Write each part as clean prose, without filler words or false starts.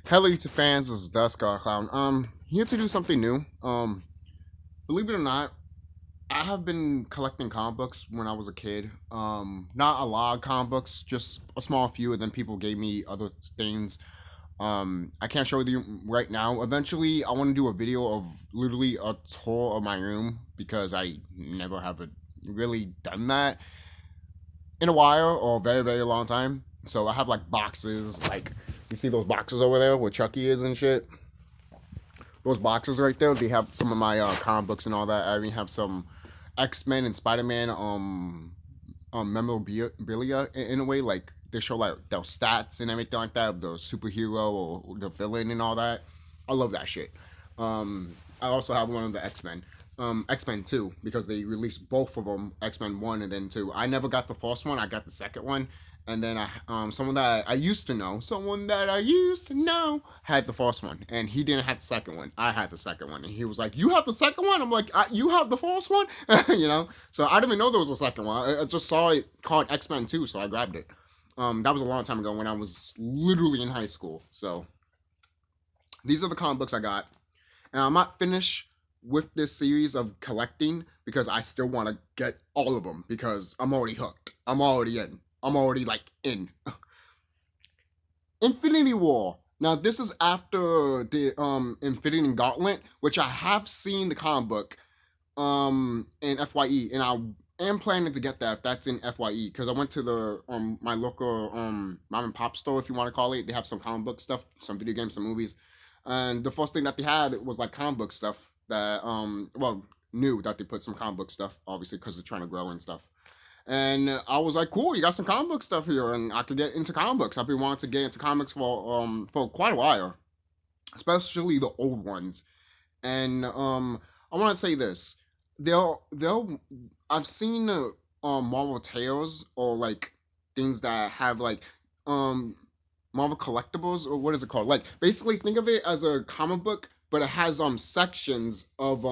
Hello YouTube fans, this is TheSkullKlown. Here to do something new. Believe it or not, I have been collecting comic books when I was a kid. Not a lot of comic books, just a small few, and then people gave me other things. I can't show you right now. Eventually, I want to do a video of literally a tour of my room because I never have really done that in a while or a very, very long time. So I have like boxes, like you see those boxes over there where Chucky is and shit. Those boxes right there, they have some of my comic books and all that. I even have some X-Men and Spider-Man memorabilia in a way, like they show like their stats and everything like that, the superhero or the villain and all that. I love that shit. I also have one of the X-Men. X-Men 2 because they released both of them, X-Men 1 and then 2. I never got the first one, I got the second one. And then someone that I used to know had the first one, and he didn't have the second one. I had the second one, and he was like, "You have the second one?" I'm like, "You have the first one?" you know. So I didn't even know there was a second one. I just saw it called X-Men 2, so I grabbed it. That was a long time ago when I was literally in high school. So these are the comic books I got, and I'm not finished with this series of collecting because I still want to get all of them because I'm already hooked. I'm already in. I'm already like in. Infinity War. Now this is after the Infinity Gauntlet, which I have seen the comic book in FYE, and I am planning to get that if that's in FYE because I went to the my local mom and pop store, if you want to call it. They have some comic book stuff, some video games, some movies, and the first thing that they had was like comic book stuff that new that they put some comic book stuff, obviously because they're trying to grow and stuff. And I was like, cool, you got some comic book stuff here, and I could get into comic books. I've been wanting to get into comics for quite a while, especially the old ones. And I want to say this: they'll I've seen Marvel Tales or like things that have like um Marvel collectibles, or what is it called? Like basically, think of it as a comic book, but it has sections of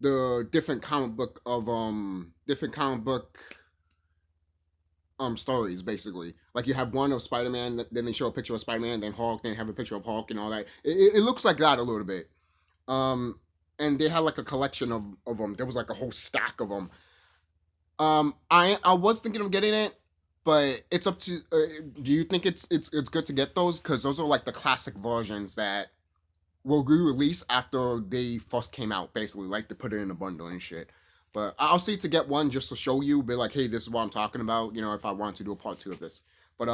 the different comic book stories, basically. Like you have one of Spider-Man, then they show a picture of Spider-Man, then Hulk, then have a picture of Hulk and all that. It looks like that a little bit. um and they had like a collection of them. There was like a whole stack of them. I was thinking of getting it, but it's up to do you think it's good to get those, because those are like the classic versions that will re-release after they first came out, basically, like to put it in a bundle and shit. But I'll see to get one just to show you, be like, hey, this is what I'm talking about, if I want to do a part two of this. But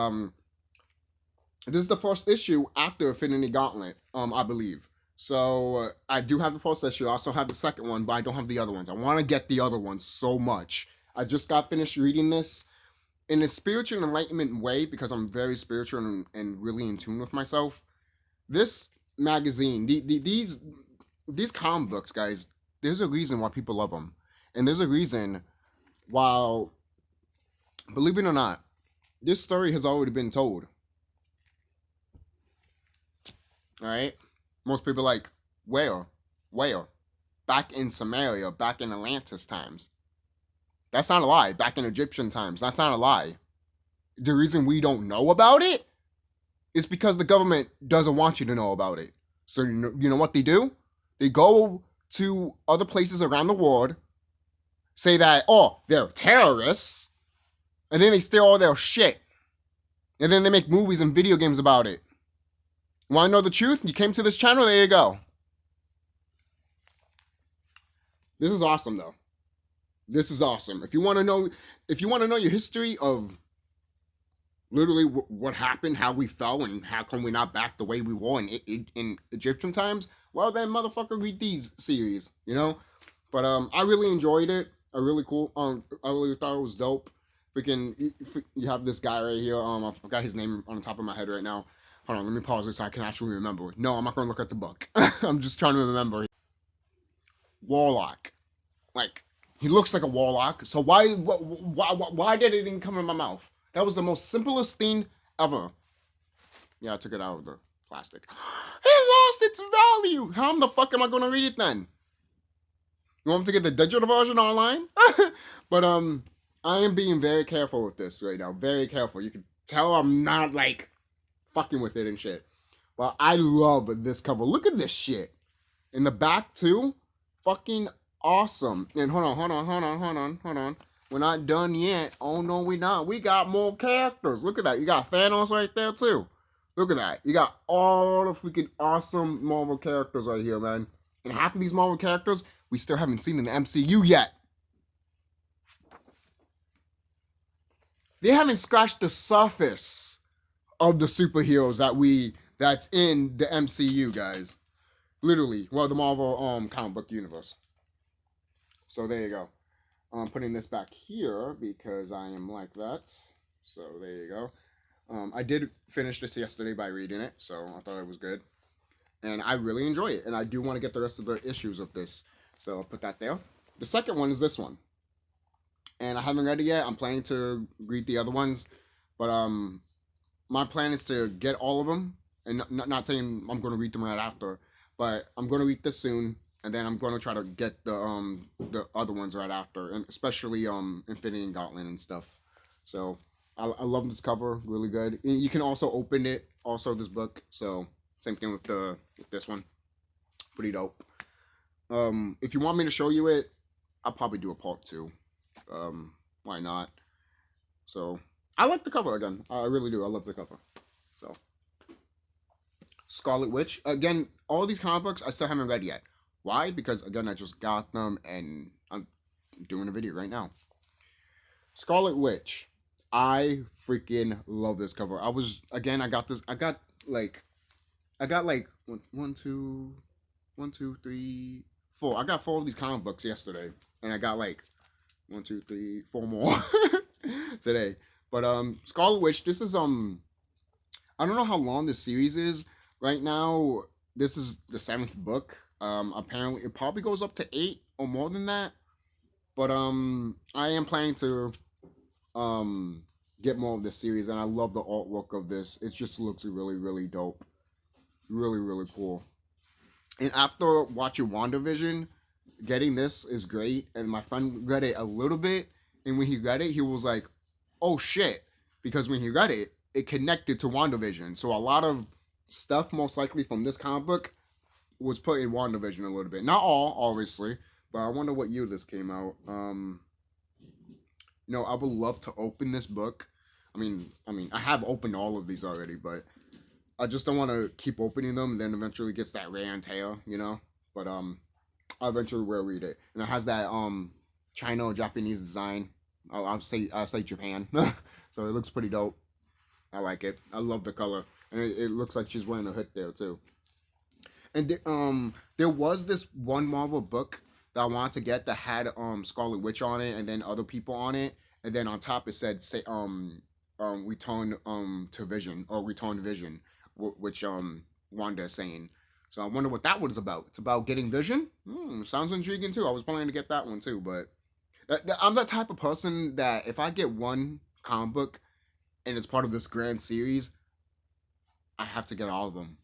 this is the first issue after Infinity Gauntlet, I believe. So I do have the first issue. I also have the second one, but I don't have the other ones. I want to get the other ones so much. I just got finished reading this in a spiritual enlightenment way because I'm very spiritual and really in tune with myself. This magazine, these comic books, guys, there's a reason why people love them, and there's a reason why, believe it or not, this story has already been told. All right, most people are like, where, back in Samaria, back in Atlantis times. That's not a lie. Back in Egyptian times, that's not a lie. The reason we don't know about it is because the government doesn't want you to know about it. So you know what they do? They go to other places around the world, say that, oh, they're terrorists, and then they steal all their shit. And then they make movies and video games about it. You want to know the truth? You came to this channel, there you go. This is awesome, though. This is awesome. If you want to know your history of literally what happened, how we fell, and how come we're not back the way we were in Egyptian times, well then, motherfucker, read these series, But I really enjoyed it. I really thought it was dope. Freaking, you have this guy right here. I forgot his name on the top of my head right now. Hold on, let me pause it so I can actually remember. No, I'm not gonna look at the book. I'm just trying to remember. Warlock, like he looks like a warlock. So why did it even come in my mouth? That was the most simplest thing ever. Yeah, I took it out of the plastic. It lost its value. How the fuck am I gonna read it then? You want me to get the digital version online? But I am being very careful with this right now. Very careful. You can tell I'm not like fucking with it and shit. But I love this cover. Look at this shit. In the back too, fucking awesome. And hold on. We're not done yet. Oh no, we not. We got more characters. Look at that. You got Thanos right there too. Look at that. You got all the freaking awesome Marvel characters right here, man. And half of these Marvel characters we still haven't seen in the MCU yet. They haven't scratched the surface of the superheroes that's in the MCU, guys. Literally, well, the Marvel comic book universe. So there you go. I'm putting this back here because I am like that. So there you go. I did finish this yesterday by reading it, so I thought it was good. And I really enjoy it. And I do want to get the rest of the issues of this. So I'll put that there. The second one is this one. And I haven't read it yet. I'm planning to read the other ones. But my plan is to get all of them. And not saying I'm going to read them right after. But I'm going to read this soon. And then I'm going to try to get the other ones right after. And especially Infinity and Gauntlet and stuff. So I love this cover. Really good. You can also open it. Also this book. So same thing with this one. Pretty dope. If you want me to show you it, I'll probably do a part 2. Why not? So I like the cover again. I really do. I love the cover. So Scarlet Witch. Again, all these comic books I still haven't read yet. Why? Because again, I just got them and I'm doing a video right now. Scarlet Witch. I freaking love this cover. I got like 1, 2, 3, 4. I got 4 of these comic books yesterday. And I got like 1, 2, 3, 4 more today. But Scarlet Witch, this is I don't know how long this series is. Right now, this is the 7th book. Apparently it probably goes up to 8 or more than that. But I am planning to get more of this series, and I love the artwork of this. It just looks really, really dope. Really, really cool. And after watching WandaVision, getting this is great. And my friend read it a little bit, and when he read it, he was like, oh shit. Because when he read it, it connected to WandaVision. So a lot of stuff, most likely from this comic book, was put in WandaVision a little bit. Not all, obviously, but I wonder what year this came out. I would love to open this book. I mean, I have opened all of these already, but I just don't want to keep opening them. And then eventually gets that RANT, But I eventually will read it, and it has that China or Japanese design. I'll say Japan. So it looks pretty dope. I like it. I love the color, and it looks like she's wearing a hood there too. And there was this one Marvel book that I wanted to get that had Scarlet Witch on it, and then other people on it, and then on top it said return to Vision, or return Vision, which Wanda is saying. So I wonder what that one is about. It's about getting Vision. Sounds intriguing too. I was planning to get that one too, but I'm that type of person that if I get one comic book and it's part of this grand series, I have to get all of them.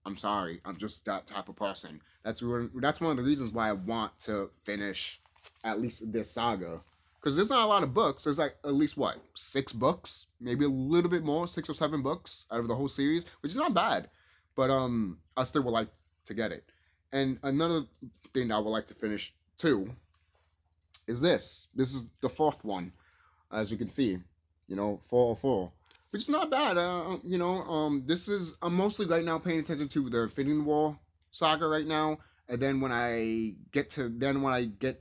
I'm sorry. I'm just that type of person. That's one of the reasons why I want to finish at least this saga. Because there's not a lot of books. There's like at least 6 books? Maybe a little bit more, 6 or 7 books out of the whole series, which is not bad. But I still would like to get it. And another thing that I would like to finish too is this. This is the 4th one, as you can see. 404. Which is not bad. This is I'm mostly right now paying attention to the Infinity War saga right now. And then when I get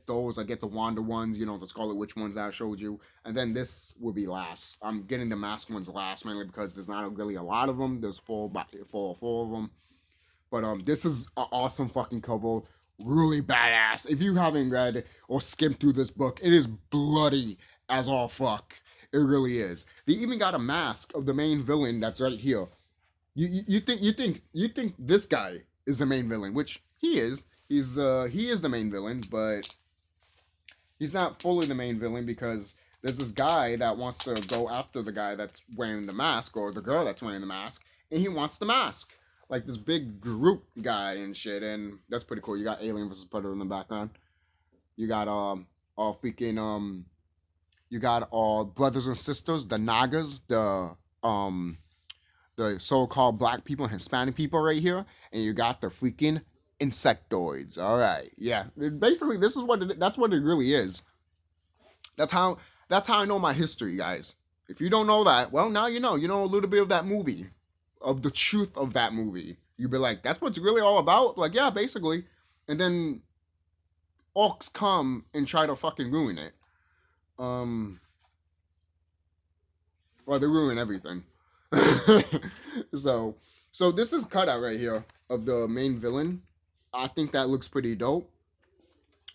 those, I get the Wanda ones, the Scarlet Witch ones that I showed you. And then this will be last. I'm getting the Mask ones last, mainly because there's not really a lot of them. There's 4 of them. But this is an awesome fucking cover. Really badass. If you haven't read or skimmed through this book, it is bloody as all fuck. It really is. They even got a mask of the main villain that's right here. You think this guy is the main villain, which he is. He is the main villain, but he's not fully the main villain because there's this guy that wants to go after the guy that's wearing the mask, or the girl that's wearing the mask, and he wants the mask. Like this big group guy and shit, and that's pretty cool. You got Alien vs. Predator in the background. You got you got all brothers and sisters, the Nagas, the so-called black people and Hispanic people right here, and you got the freaking insectoids. All right, yeah. Basically, this is what that's what it really is. That's how I know my history, guys. If you don't know that, well, now you know. You know a little bit of that movie, of the truth of that movie. You'd be like, that's what's really all about. Like, yeah, basically. And then orcs come and try to fucking ruin it. Well, they ruin everything. so this is cutout right here of the main villain. I think that looks pretty dope.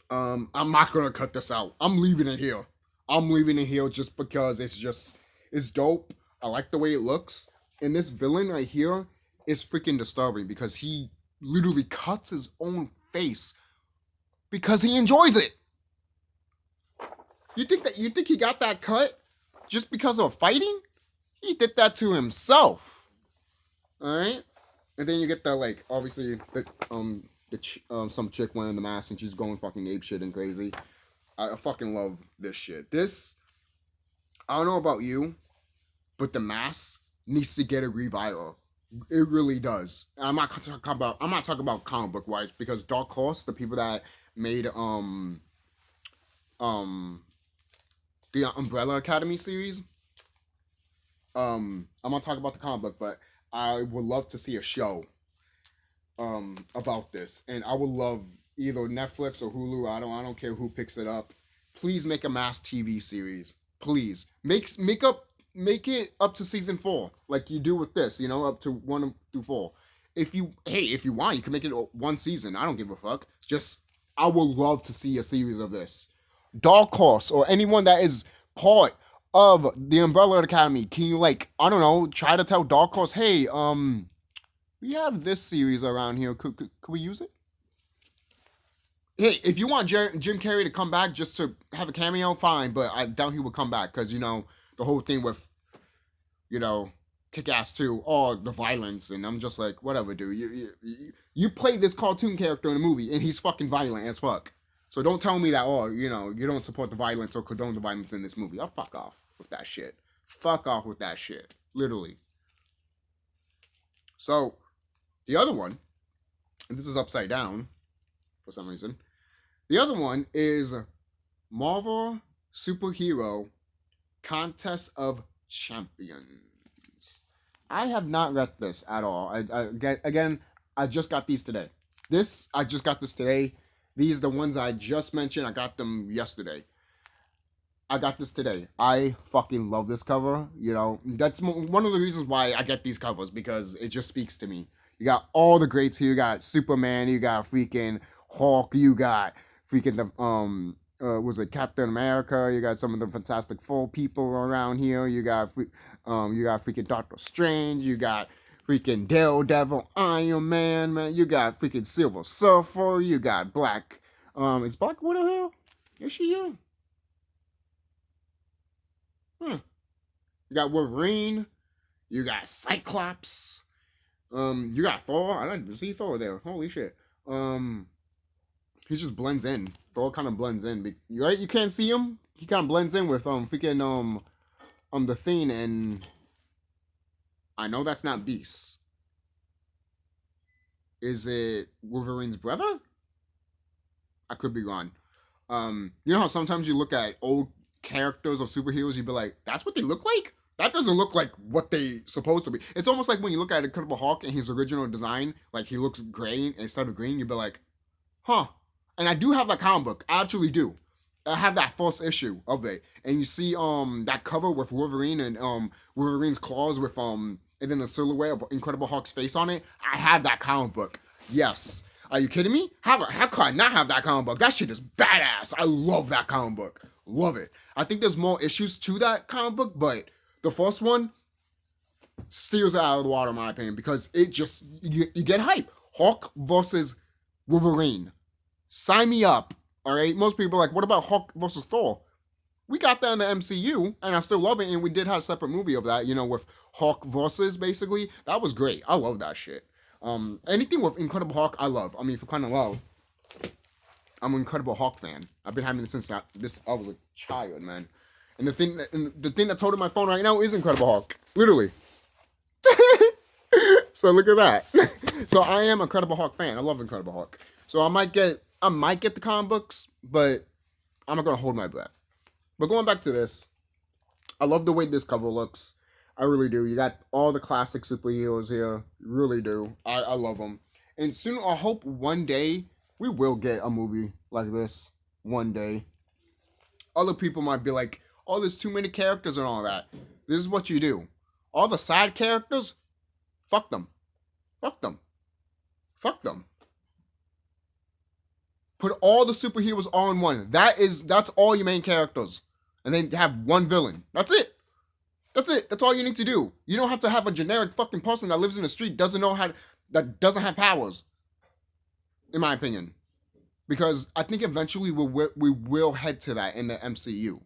I'm not gonna cut this out. I'm leaving it here. I'm leaving it here just because it's dope. I like the way it looks. And this villain right here is freaking disturbing because he literally cuts his own face because he enjoys it. You think he got that cut just because of fighting? He did that to himself. All right, and then you get the like obviously some chick wearing the mask and she's going fucking ape shit and crazy. I fucking love this shit. This, I don't know about you, but the mask needs to get a revival. It really does. I'm not talking about comic book wise because Dark Horse, the people that made the Umbrella Academy series. I'm not talking about the comic book, but I would love to see a show about this, and I would love either Netflix or Hulu. I don't care who picks it up. Please make a mass TV series. Please make it up to season 4, like you do with this. You know, up to 1 through 4. If you want, you can make it 1 season. I don't give a fuck. Just I would love to see a series of this. Dark Horse or anyone that is part of the Umbrella Academy, can you like, I don't know, try to tell Dark Horse, hey, we have this series around here. Could we use it? Hey, if you want Jim Carrey to come back just to have a cameo, fine, but I doubt he would come back because, you know, the whole thing with, you know, Kick-Ass 2, or the violence, and I'm just like, whatever, dude. You play this cartoon character in a movie, and he's fucking violent as fuck. So don't tell me that, oh, you know, you don't support the violence or condone the violence in this movie. Oh, fuck off with that shit. Fuck off with that shit. Literally. So, the other one, and this is upside down for some reason. The other one is Marvel Superhero Contest of Champions. I have not read this at all. I just got these today. I just got this today. These are the ones I just mentioned. I got them yesterday. I got this today. I fucking love this cover. You know, that's one of the reasons why I get these covers, because it just speaks to me. You got all the greats here. You got Superman. You got freaking Hulk. You got freaking the was it Captain America? You got some of the Fantastic Four people around here. You got freaking Doctor Strange. You got freaking Daredevil, Iron Man, man. You got freaking Silver Surfer. You got Black. Is Black Widow here? Is she here? You got Wolverine. You got Cyclops. You got Thor. I didn't even see Thor there. Holy shit. He just blends in. Thor kind of blends in. Right? You can't see him. He kind of blends in with freaking the Thing, and I know that's not Beast. Is it Wolverine's brother? I could be wrong. You know how sometimes you look at old characters or superheroes, you'd be like, that's what they look like? That doesn't look like what they supposed to be. It's almost like when you look at Incredible Hulk and his original design, like he looks gray instead of green, you'd be like, huh. And I do have that comic book. I actually do. I have that first issue of it. And you see that cover with Wolverine and Wolverine's claws with and then the silhouette of Incredible Hulk's face on it. I have that comic book. Yes. Are you kidding me? How could I not have that comic book? That shit is badass. I love that comic book. Love it. I think there's more issues to that comic book, but the first one steals it out of the water, in my opinion, because it just, you get hype. Hulk versus Wolverine. Sign me up. All right. Most people are like, what about Hulk versus Thor? We got that in the MCU, and I still love it. And we did have a separate movie of that, you know, with Hulk versus, basically. That was great. I love that shit. Anything with Incredible Hulk, I love. I mean, for kind of low, I'm an Incredible Hulk fan. I've been having this since I was a child, man. And the thing that's holding my phone right now is Incredible Hulk. Literally. So look at that. So I am a Incredible Hulk fan. I love Incredible Hulk. So I might get the comic books, but I'm not gonna hold my breath. But going back to this, I love the way this cover looks. I really do. You got all the classic superheroes here. Really do. I love them. And soon, I hope one day we will get a movie like this. One day. Other people might be like, oh, there's too many characters and all that. This is what you do. All the side characters, fuck them. Fuck them. Fuck them. Put all the superheroes all in one. That's all your main characters. And then have one villain. That's it. That's it. That's all you need to do. You don't have to have a generic fucking person that lives in the street, that doesn't have powers. In my opinion. Because I think eventually we will head to that in the MCU.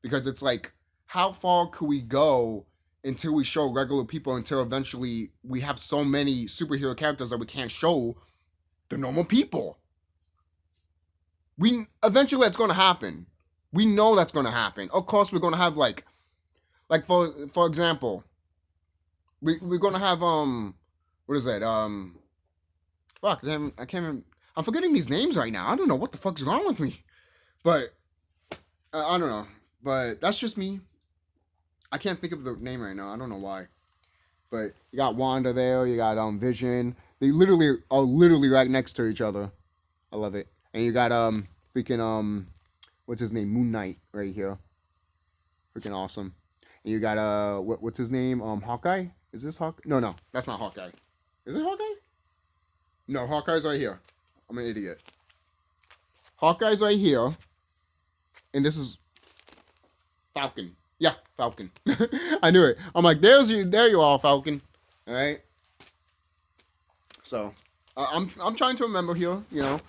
Because it's like, how far could we go until we show regular people, until eventually we have so many superhero characters that we can't show the normal people? Eventually that's going to happen. We know that's going to happen. Of course, we're going to have like for example, we're going to have what is that? Fuck, I can't remember. I'm forgetting these names right now. I don't know what the fuck's wrong with me. But I don't know. But that's just me. I can't think of the name right now. I don't know why. But you got Wanda there. You got Vision. They literally are right next to each other. I love it. And you got freaking what's his name? Moon Knight right here. Freaking awesome. And you got what's his name? Hawkeye? Is this Hawkeye? No, that's not Hawkeye. Is it Hawkeye? No, Hawkeye's right here. I'm an idiot. Hawkeye's right here. And this is Falcon. Yeah, Falcon. I knew it. I'm like, there you are, Falcon. All right. So, I'm trying to remember here, you know,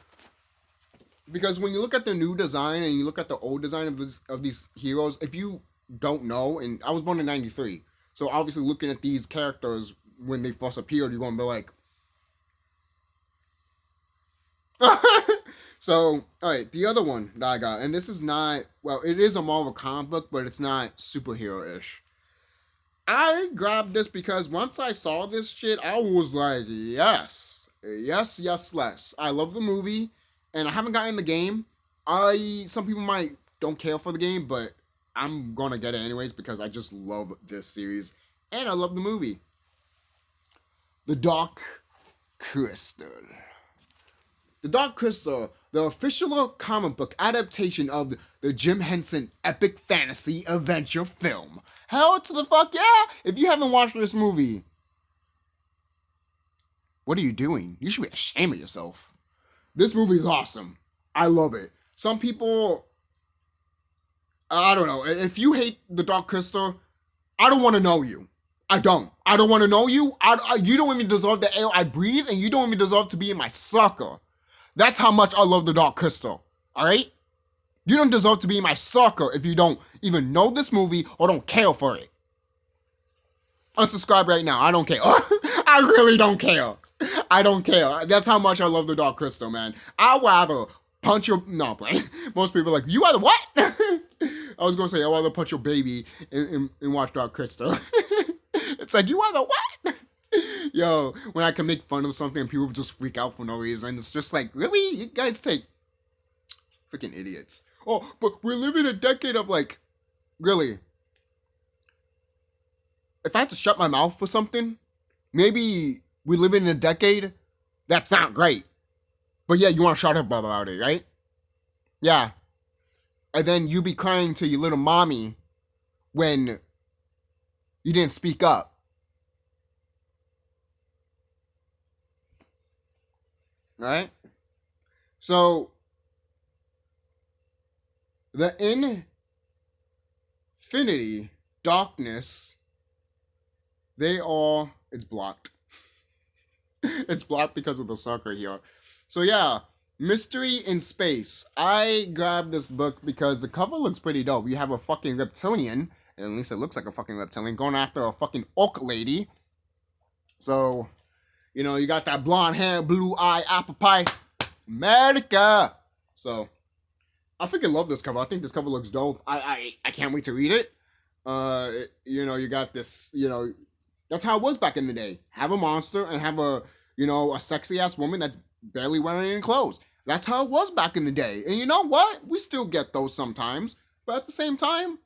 because when you look at the new design and you look at the old design of these heroes, if you don't know, and I was born in '93, so obviously looking at these characters when they first appeared, you're gonna be like. So, all right, the other one that I got, and this is not, well, it is a Marvel comic book, but it's not superhero-ish. I grabbed this because once I saw this shit, I was like, yes, less. I love the movie, and I haven't gotten the game. Some people don't care for the game, but I'm gonna get it anyways because I just love this series, and I love the movie. The Dark Crystal. The Dark Crystal, the official comic book adaptation of the Jim Henson epic fantasy adventure film. Hell to the fuck yeah! If you haven't watched this movie, what are you doing? You should be ashamed of yourself. This movie is awesome. I love it. Some people, I don't know. If you hate the Dark Crystal, I don't want to know you. I don't want to know you. You don't even deserve the air I breathe, and you don't even deserve to be in my sucker. That's how much I love the Dark Crystal. All right? You don't deserve to be my sucker if you don't even know this movie or don't care for it. Unsubscribe right now. I don't care. I really don't care. I don't care. That's how much I love the Dark Crystal, man. I'd rather punch your... No, most people are like, you rather what? I was going to say, I'd rather punch your baby and watch Dark Crystal. It's like, you rather what? Yo, when I can make fun of something and people just freak out for no reason, it's just like, really? You guys take freaking idiots. Oh, but we're living a decade of like, really? If I had to shut my mouth for something, maybe we live in a decade that's not great. But yeah, you want to shut up about it, right? Yeah. And then you be crying to your little mommy when you didn't speak up. Right? So, the infinity darkness, it's blocked. It's blocked because of the sucker here. So yeah, Mystery in Space. I grabbed this book because the cover looks pretty dope. You have a fucking reptilian, and at least it looks like a fucking reptilian, going after a fucking orc lady. So... you know, you got that blonde hair, blue eye, apple pie, America. So, I freaking love this cover. I think this cover looks dope. I can't wait to read it. You know, you got this, you know, That's how it was back in the day. Have a monster and have a, you know, a sexy ass woman that's barely wearing any clothes. That's how it was back in the day. And you know what? We still get those sometimes. But at the same time,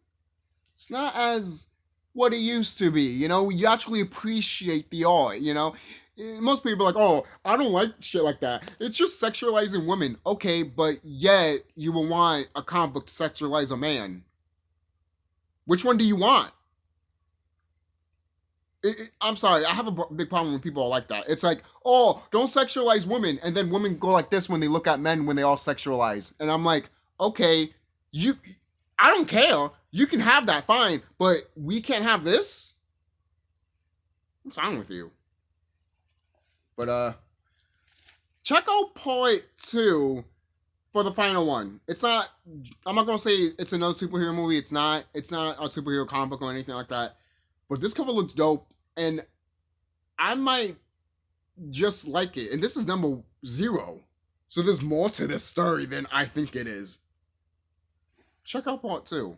it's not as what it used to be. You know, you actually appreciate the art, you know? Most people are like, oh, I don't like shit like that. It's just sexualizing women. Okay, but yet you will want a comic book to sexualize a man. Which one do you want? I'm sorry, I have a big problem when people are like that. It's like, oh, don't sexualize women, and then women go like this when they look at men when they all sexualize, and I'm like, okay, I don't care. You can have that, fine, but we can't have this. What's wrong with you? But check out part 2 for the final one. It's not. I'm not gonna say it's another superhero movie. It's not. It's not a superhero comic book or anything like that. But this cover looks dope, and I might just like it. And this is number 0. So there's more to this story than I think it is. Check out part 2.